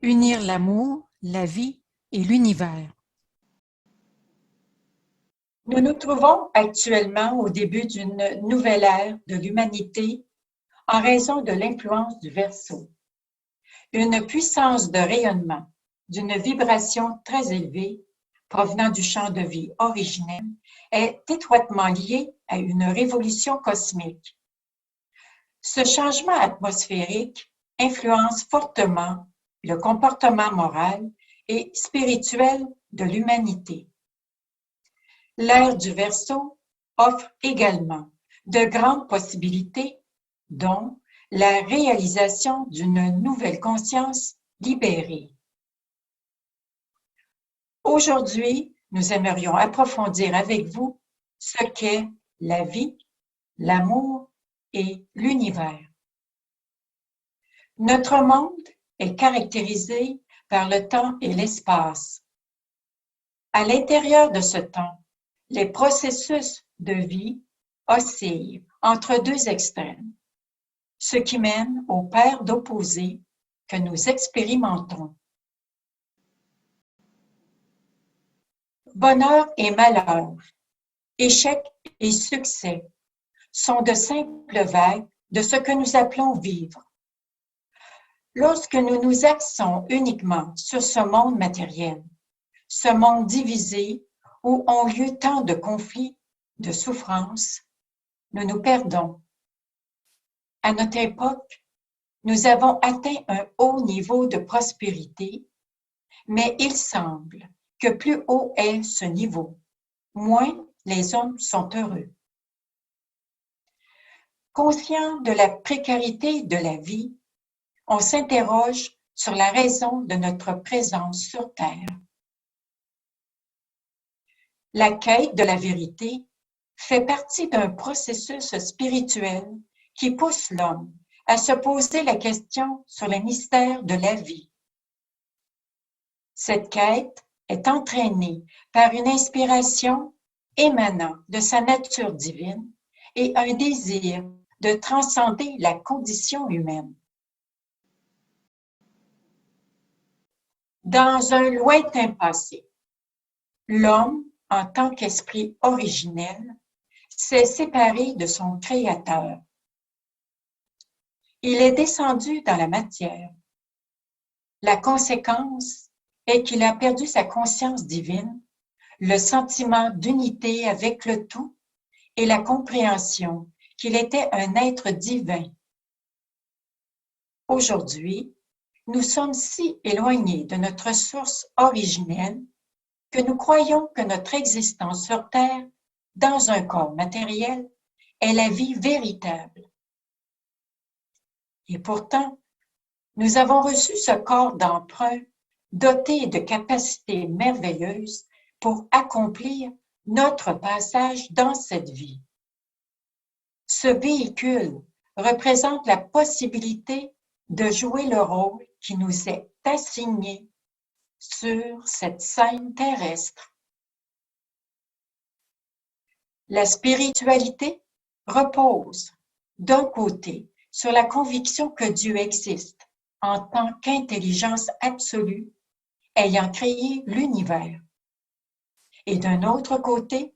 Unir l'amour, la vie et l'univers. Nous nous trouvons actuellement au début d'une nouvelle ère de l'humanité en raison de l'influence du Verseau. Une puissance de rayonnement, d'une vibration très élevée, provenant du champ de vie originel, est étroitement liée à une révolution cosmique. Ce changement atmosphérique influence fortement le comportement moral et spirituel de l'humanité. L'ère du Verseau offre également de grandes possibilités, dont la réalisation d'une nouvelle conscience libérée. Aujourd'hui, nous aimerions approfondir avec vous ce qu'est la vie, l'amour et l'univers. Notre monde est caractérisé par le temps et l'espace. À l'intérieur de ce temps, les processus de vie oscillent entre deux extrêmes, ce qui mène aux paires d'opposés que nous expérimentons. Bonheur et malheur, échec et succès sont de simples vagues de ce que nous appelons vivre. Lorsque nous nous axons uniquement sur ce monde matériel, ce monde divisé où ont lieu tant de conflits, de souffrances, nous nous perdons. À notre époque, nous avons atteint un haut niveau de prospérité, mais il semble que plus haut est ce niveau, moins les hommes sont heureux. Conscient de la précarité de la vie, on s'interroge sur la raison de notre présence sur Terre. La quête de la vérité fait partie d'un processus spirituel qui pousse l'homme à se poser la question sur les mystères de la vie. Cette quête est entraînée par une inspiration émanant de sa nature divine et un désir de transcender la condition humaine. Dans un lointain passé, l'homme, en tant qu'esprit originel, s'est séparé de son Créateur. Il est descendu dans la matière. La conséquence est qu'il a perdu sa conscience divine, le sentiment d'unité avec le tout et la compréhension qu'il était un être divin. Aujourd'hui, nous sommes si éloignés de notre source originelle que nous croyons que notre existence sur Terre, dans un corps matériel, est la vie véritable. Et pourtant, nous avons reçu ce corps d'emprunt doté de capacités merveilleuses pour accomplir notre passage dans cette vie. Ce véhicule représente la possibilité de jouer le rôle qui nous est assigné sur cette scène terrestre. La spiritualité repose, d'un côté, sur la conviction que Dieu existe en tant qu'intelligence absolue ayant créé l'univers, et d'un autre côté,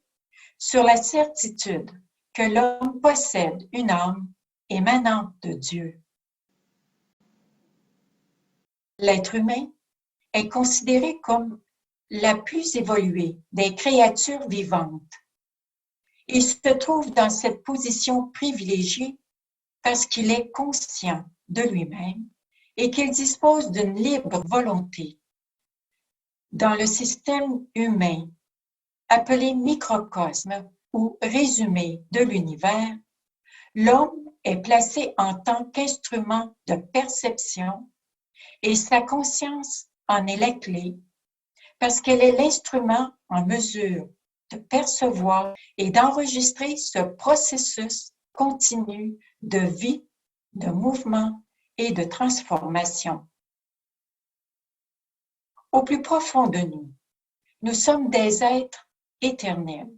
sur la certitude que l'homme possède une âme émanant de Dieu. L'être humain est considéré comme la plus évoluée des créatures vivantes. Il se trouve dans cette position privilégiée parce qu'il est conscient de lui-même et qu'il dispose d'une libre volonté. Dans le système humain, appelé microcosme ou résumé de l'univers, l'homme est placé en tant qu'instrument de perception et sa conscience en est la clé parce qu'elle est l'instrument en mesure de percevoir et d'enregistrer ce processus continu de vie, de mouvement et de transformation. Au plus profond de nous, nous sommes des êtres éternels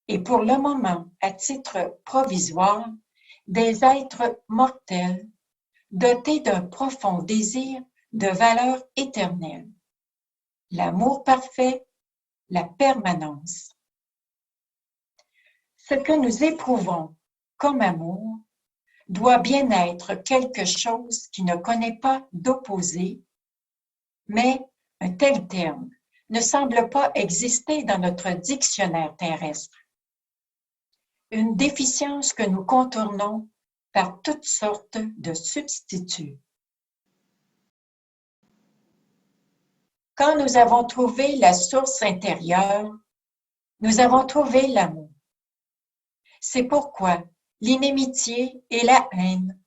et pour le moment, à titre provisoire, des êtres mortels dotés d'un profond désir de valeur éternelle, l'amour parfait, la permanence. Ce que nous éprouvons comme amour doit bien être quelque chose qui ne connaît pas d'opposé, mais un tel terme ne semble pas exister dans notre dictionnaire terrestre. Une déficience que nous contournons par toutes sortes de substituts. Quand nous avons trouvé la source intérieure, nous avons trouvé l'amour. C'est pourquoi l'inimitié et la haine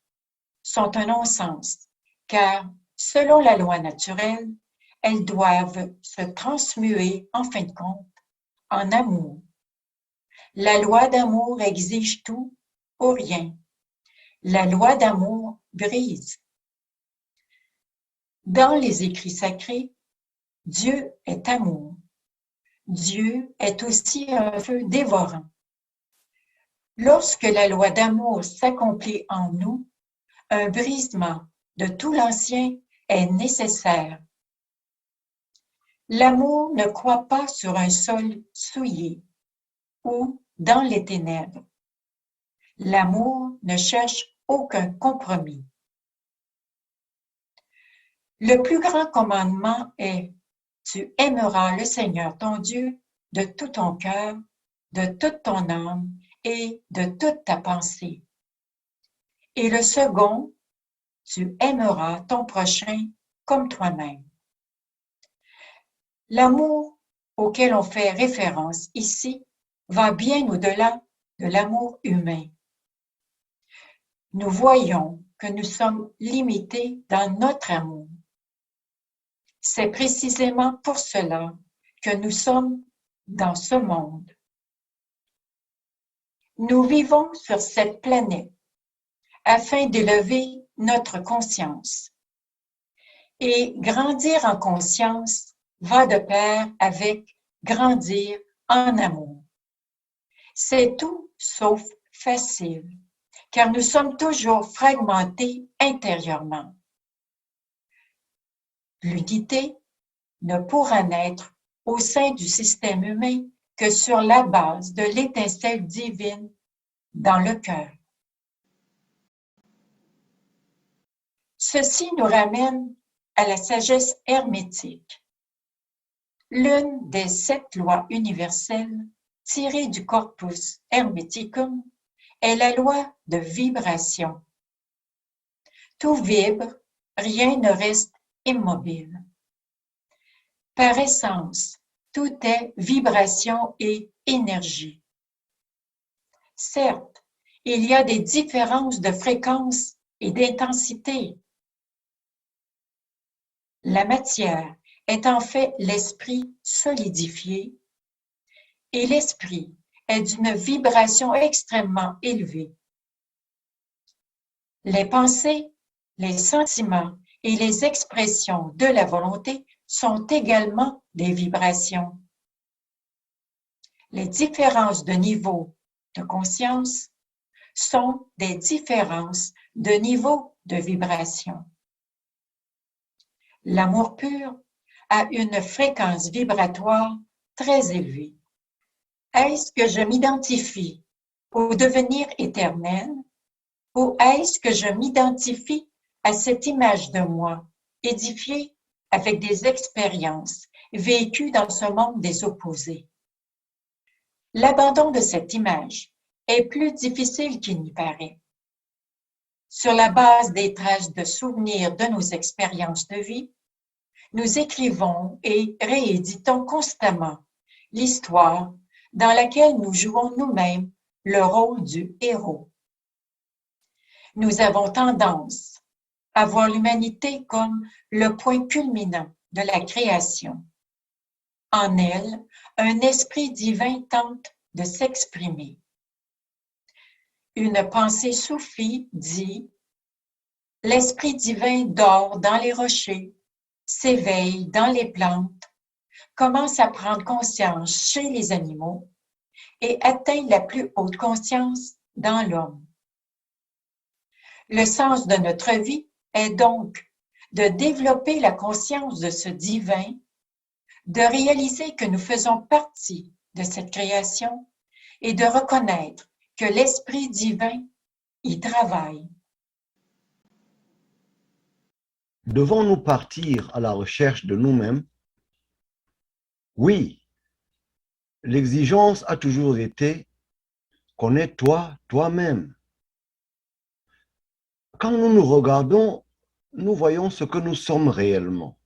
sont un non-sens, car selon la loi naturelle, elles doivent se transmuer en fin de compte en amour. La loi d'amour exige tout ou rien. La loi d'amour brise. Dans les écrits sacrés, Dieu est amour. Dieu est aussi un feu dévorant. Lorsque la loi d'amour s'accomplit en nous, un brisement de tout l'ancien est nécessaire. L'amour ne croît pas sur un sol souillé ou dans les ténèbres. L'amour ne cherche aucun compromis. Le plus grand commandement est « Tu aimeras le Seigneur ton Dieu de tout ton cœur, de toute ton âme et de toute ta pensée. » Et le second, « Tu aimeras ton prochain comme toi-même. » L'amour auquel on fait référence ici va bien au-delà de l'amour humain. Nous voyons que nous sommes limités dans notre amour. C'est précisément pour cela que nous sommes dans ce monde. Nous vivons sur cette planète afin d'élever notre conscience. Et grandir en conscience va de pair avec grandir en amour. C'est tout sauf facile, car nous sommes toujours fragmentés intérieurement. L'unité ne pourra naître au sein du système humain que sur la base de l'étincelle divine dans le cœur. Ceci nous ramène à la sagesse hermétique. L'une des 7 lois universelles tirées du Corpus Hermeticum est la loi de vibration. Tout vibre, rien ne reste immobile. Par essence, tout est vibration et énergie. Certes, il y a des différences de fréquence et d'intensité. La matière est en fait l'esprit solidifié et l'esprit est d'une vibration extrêmement élevée. Les pensées, les sentiments et les expressions de la volonté sont également des vibrations. Les différences de niveau de conscience sont des différences de niveau de vibration. L'amour pur a une fréquence vibratoire très élevée. Est-ce que je m'identifie au devenir éternel ou est-ce que je m'identifie à cette image de moi édifiée avec des expériences vécues dans ce monde des opposés? L'abandon de cette image est plus difficile qu'il n'y paraît. Sur la base des traces de souvenirs de nos expériences de vie, nous écrivons et rééditons constamment l'histoire dans laquelle nous jouons nous-mêmes le rôle du héros. Nous avons tendance à voir l'humanité comme le point culminant de la création. En elle, un esprit divin tente de s'exprimer. Une pensée soufie dit « L'esprit divin dort dans les rochers, s'éveille dans les plantes, commence à prendre conscience chez les animaux et atteint la plus haute conscience dans l'homme. » Le sens de notre vie est donc de développer la conscience de ce divin, de réaliser que nous faisons partie de cette création et de reconnaître que l'Esprit divin y travaille. Devons-nous partir à la recherche de nous-mêmes? Oui, l'exigence a toujours été « connais-toi toi-même ». Quand nous nous regardons, nous voyons ce que nous sommes réellement,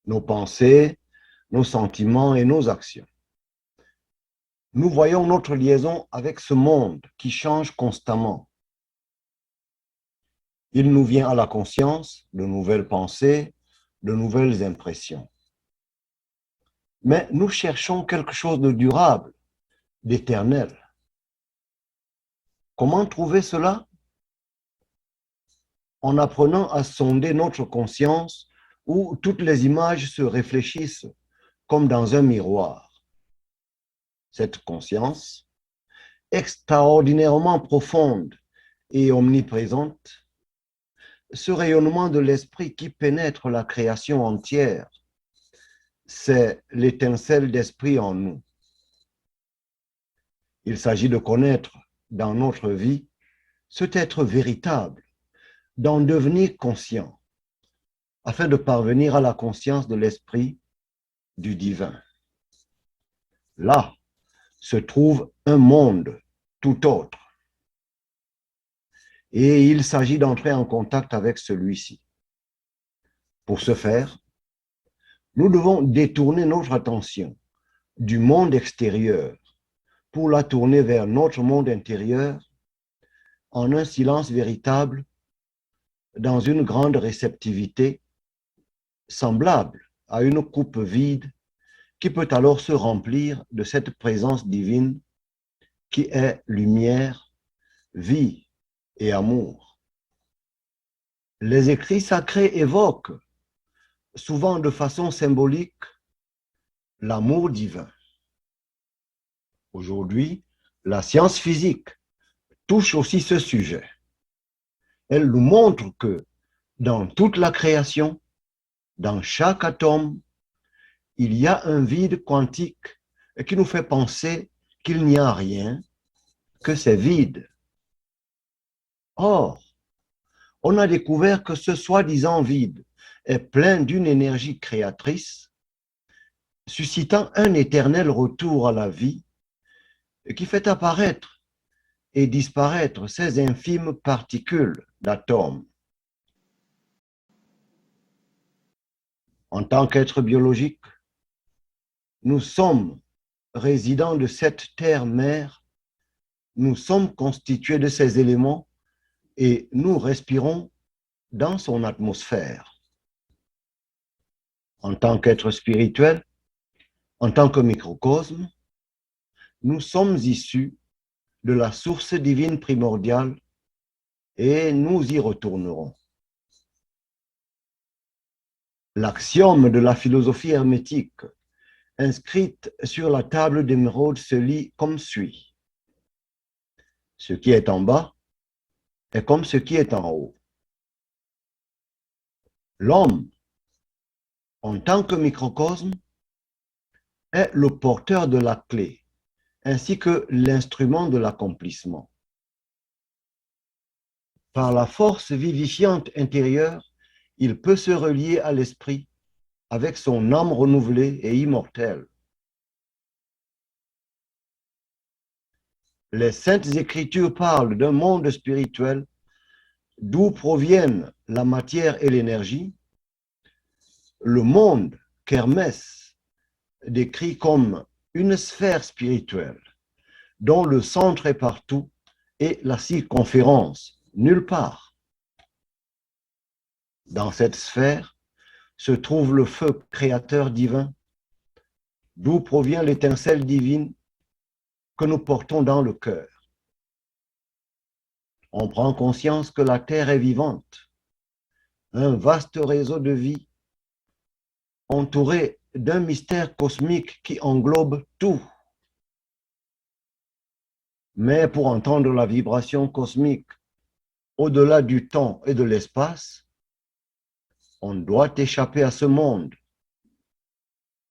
nos pensées, nos sentiments et nos actions. Nous voyons notre liaison avec ce monde qui change constamment. Il nous vient à la conscience de nouvelles pensées, de nouvelles impressions. Mais nous cherchons quelque chose de durable, d'éternel. Comment trouver cela? En apprenant à sonder notre conscience où toutes les images se réfléchissent comme dans un miroir. Cette conscience, extraordinairement profonde et omniprésente, ce rayonnement de l'esprit qui pénètre la création entière, c'est l'étincelle d'esprit en nous. Il s'agit de connaître dans notre vie cet être véritable, d'en devenir conscient, afin de parvenir à la conscience de l'esprit du divin. Là se trouve un monde tout autre. Et il s'agit d'entrer en contact avec celui-ci. Pour ce faire, nous devons détourner notre attention du monde extérieur pour la tourner vers notre monde intérieur en un silence véritable, dans une grande réceptivité, semblable à une coupe vide qui peut alors se remplir de cette présence divine qui est lumière, vie et amour. Les écrits sacrés évoquent, souvent de façon symbolique, l'amour divin. Aujourd'hui, la science physique touche aussi ce sujet. Elle nous montre que dans toute la création, dans chaque atome, il y a un vide quantique qui nous fait penser qu'il n'y a rien, que c'est vide. Or, on a découvert que ce soi-disant vide est plein d'une énergie créatrice, suscitant un éternel retour à la vie qui fait apparaître et disparaître ces infimes particules d'atomes. En tant qu'être biologique, nous sommes résidents de cette terre-mère, nous sommes constitués de ces éléments et nous respirons dans son atmosphère. En tant qu'être spirituel, en tant que microcosme, nous sommes issus de la source divine primordiale et nous y retournerons. L'axiome de la philosophie hermétique inscrite sur la table d'émeraude se lit comme suit. Ce qui est en bas est comme ce qui est en haut. L'homme, en tant que microcosme, est le porteur de la clé, ainsi que l'instrument de l'accomplissement. Par la force vivifiante intérieure, il peut se relier à l'esprit avec son âme renouvelée et immortelle. Les Saintes Écritures parlent d'un monde spirituel d'où proviennent la matière et l'énergie, le monde qu'Hermès décrit comme une sphère spirituelle dont le centre est partout et la circonférence nulle part. Dans cette sphère se trouve le feu créateur divin, d'où provient l'étincelle divine que nous portons dans le cœur. On prend conscience que la Terre est vivante, un vaste réseau de vie, entouré d'un mystère cosmique qui englobe tout. Mais pour entendre la vibration cosmique au-delà du temps et de l'espace, On doit échapper à ce monde,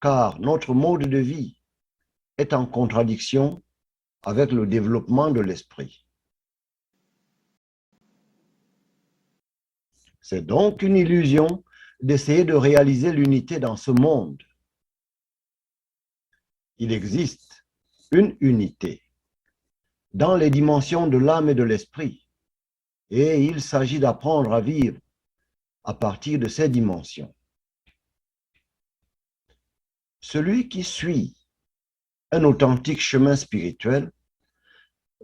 car notre mode de vie est en contradiction avec le développement de l'esprit. C'est donc une illusion d'essayer de réaliser l'unité dans ce monde. Il existe une unité dans les dimensions de l'âme et de l'esprit, et il s'agit d'apprendre à vivre à partir de ces dimensions. Celui qui suit un authentique chemin spirituel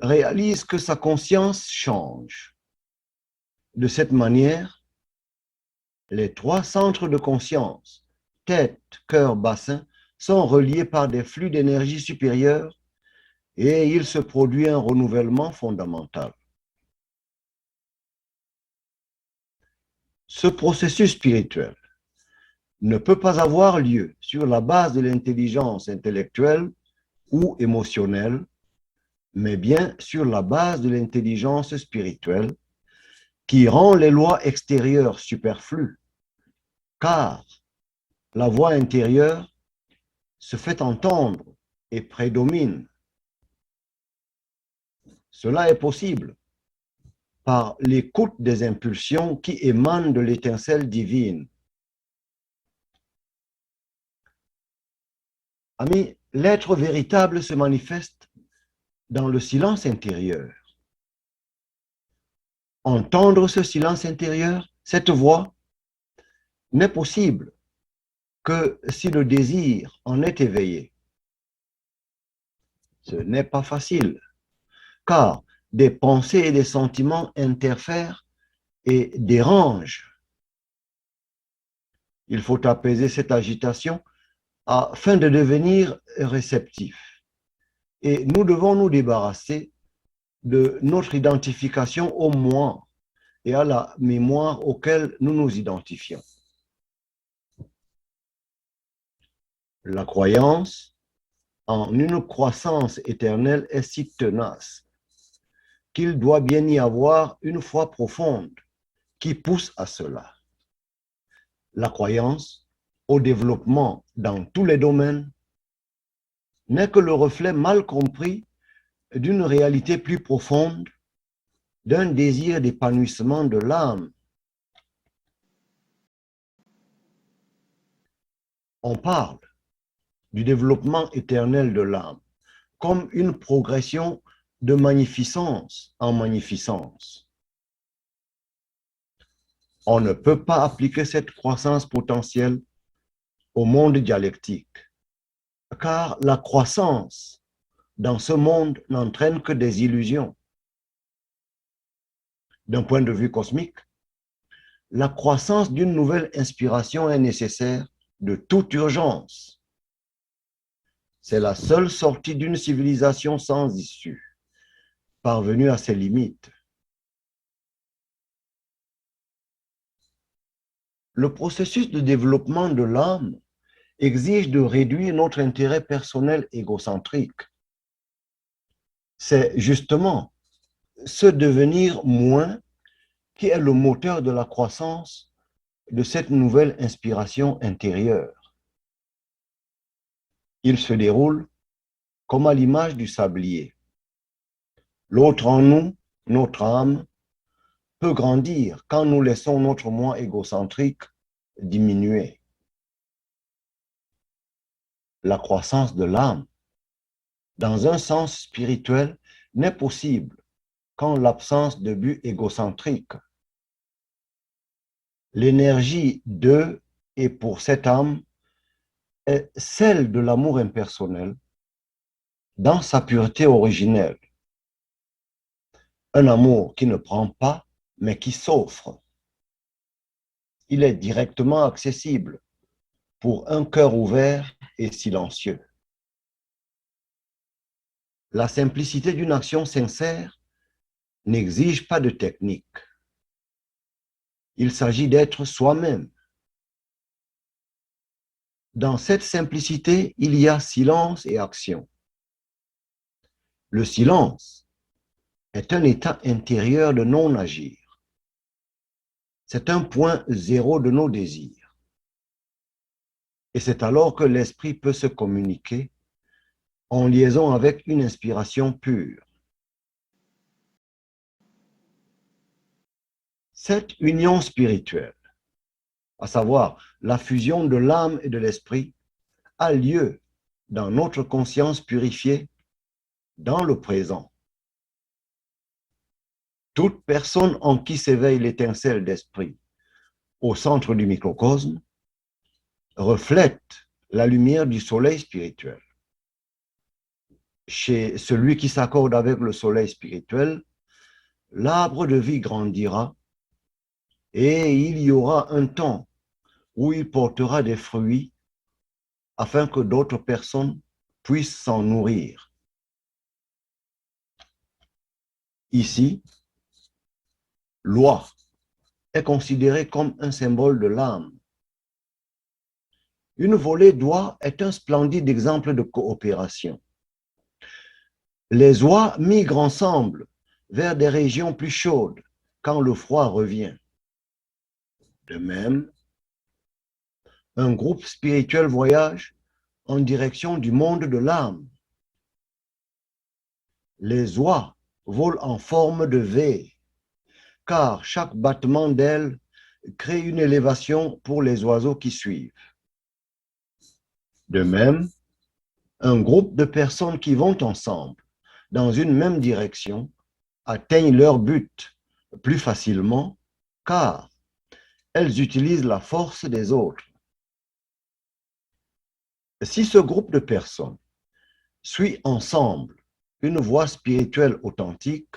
réalise que sa conscience change. De cette manière, les trois centres de conscience, tête, cœur, bassin, sont reliés par des flux d'énergie supérieure et il se produit un renouvellement fondamental. Ce processus spirituel ne peut pas avoir lieu sur la base de l'intelligence intellectuelle ou émotionnelle, mais bien sur la base de l'intelligence spirituelle qui rend les lois extérieures superflues, car la voix intérieure se fait entendre et prédomine. Cela est possible par l'écoute des impulsions qui émanent de l'étincelle divine. Amis, l'être véritable se manifeste dans le silence intérieur. Entendre ce silence intérieur, cette voix, n'est possible que si le désir en est éveillé. Ce n'est pas facile, car des pensées et des sentiments interfèrent et dérangent. Il faut apaiser cette agitation afin de devenir réceptif. Et nous devons nous débarrasser de notre identification au moi et à la mémoire auquel nous nous identifions. La croyance en une croissance éternelle est si tenace qu'il doit bien y avoir une foi profonde qui pousse à cela. La croyance au développement dans tous les domaines n'est que le reflet mal compris d'une réalité plus profonde, d'un désir d'épanouissement de l'âme. On parle du développement éternel de l'âme comme une progression de magnificence en magnificence. On ne peut pas appliquer cette croissance potentielle au monde dialectique, car la croissance dans ce monde n'entraîne que des illusions. D'un point de vue cosmique, la croissance d'une nouvelle inspiration est nécessaire de toute urgence. C'est la seule sortie d'une civilisation sans issue, parvenue à ses limites. Le processus de développement de l'âme exige de réduire notre intérêt personnel égocentrique. C'est justement ce devenir moins qui est le moteur de la croissance de cette nouvelle inspiration intérieure. Il se déroule comme à l'image du sablier. L'autre en nous, notre âme, peut grandir quand nous laissons notre moi égocentrique diminuer. La croissance de l'âme, dans un sens spirituel, n'est possible qu'en l'absence de but égocentrique. L'énergie de et pour cette âme est celle de l'amour impersonnel dans sa pureté originelle. Un amour qui ne prend pas, mais qui s'offre. Il est directement accessible pour un cœur ouvert et silencieux. La simplicité d'une action sincère n'exige pas de technique. Il s'agit d'être soi-même. Dans cette simplicité, il y a silence et action. Le silence est un état intérieur de non-agir. c'est un point zéro de nos désirs. Et c'est alors que l'esprit peut se communiquer en liaison avec une inspiration pure. Cette union spirituelle, à savoir la fusion de l'âme et de l'esprit, a lieu dans notre conscience purifiée, dans le présent. Toute personne en qui s'éveille l'étincelle d'esprit au centre du microcosme reflète la lumière du soleil spirituel. Chez celui qui s'accorde avec le soleil spirituel, l'arbre de vie grandira et il y aura un temps où il portera des fruits afin que d'autres personnes puissent s'en nourrir. Ici, l'oie est considérée comme un symbole de l'âme. Une volée d'oies est un splendide exemple de coopération. Les oies migrent ensemble vers des régions plus chaudes quand le froid revient. De même, un groupe spirituel voyage en direction du monde de l'âme. Les oies volent en forme de V, car chaque battement d'aile crée une élévation pour les oiseaux qui suivent. De même, un groupe de personnes qui vont ensemble dans une même direction atteignent leur but plus facilement car elles utilisent la force des autres. Si ce groupe de personnes suit ensemble une voie spirituelle authentique,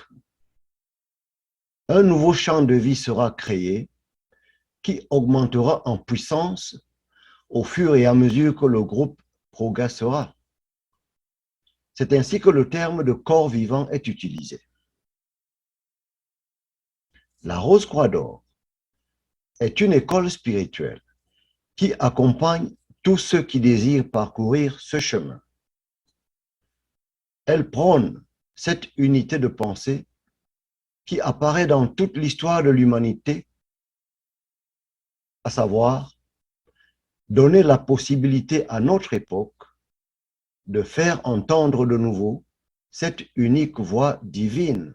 un nouveau champ de vie sera créé qui augmentera en puissance au fur et à mesure que le groupe progressera. C'est ainsi que le terme de corps vivant est utilisé. La Rose-Croix d'Or est une école spirituelle qui accompagne tous ceux qui désirent parcourir ce chemin. Elle prône cette unité de pensée qui apparaît dans toute l'histoire de l'humanité, à savoir donner la possibilité à notre époque de faire entendre de nouveau cette unique voix divine.